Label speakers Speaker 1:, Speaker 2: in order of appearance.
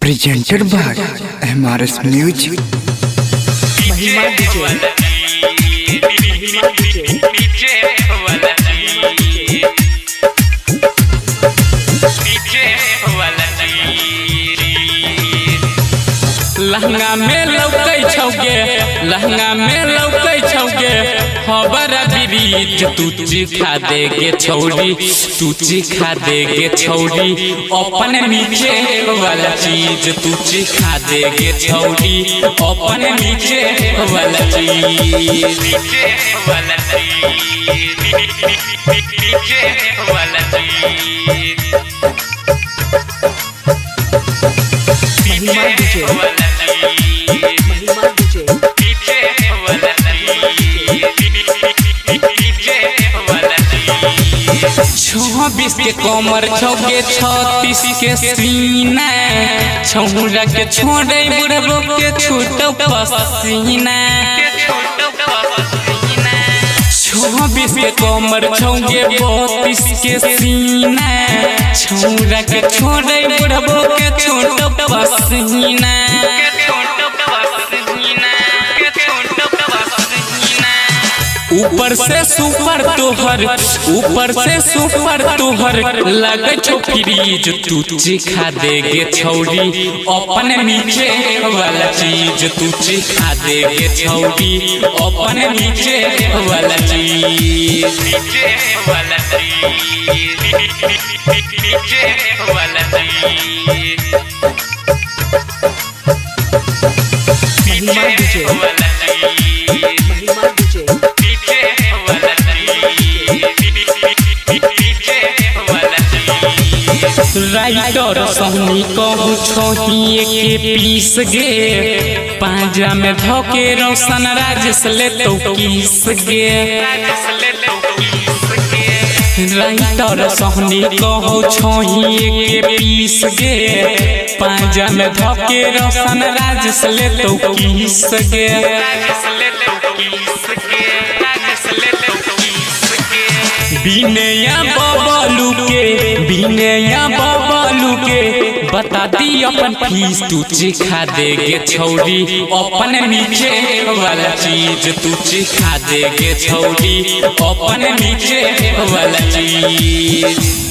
Speaker 1: presented by MRS Music.
Speaker 2: महिमा
Speaker 3: लहंगा में लौकै छौगे, लहंगा में लौकै छौगे, हमारा ब्रिज तू खा देगे छौरी, तू खा देगे छौरी, अपन नीचे वाला चीज तू खा देगे छौरी, अपन नीचे वाला चीज, नीचे वाला चीज, नीचे वाला चीज। छब्बीस के कमर छौगे, 36 के सीना, छौरा के छोड़े बुढ़बो के छूटो पसीना। 26 के कमर छौगे, 32 के सीना, छौरा के छोड़े बुढ़बो के छूटो पसीना। ऊपर से सुपर तोहर, ऊपर से सुपर तोहर लगे छो फ्रीज तू खा देगे छौरी, अपन नीचे वाला चीज तू खा देगे छौरी, अपन नीचे वाला चीज, नीचे वाला चीज, नीचे वाला चीज। राइटर सहनी कहूँ छोहिए के पीस गे, पांजा में धोके रोशन राजेश ले तो किस गे। राइटर सहनी कहूँ छोहिए के पीस गे, पांजा में धोके रोशन राजेश ले तो किस गे। बिनया बबलू के, बिनया बबलू के बता दी अपन फीस तू खा देगे छौरी, अपन नीचे वाला चीज तू खा देगे छौरी, अपन नीचे वाला चीज।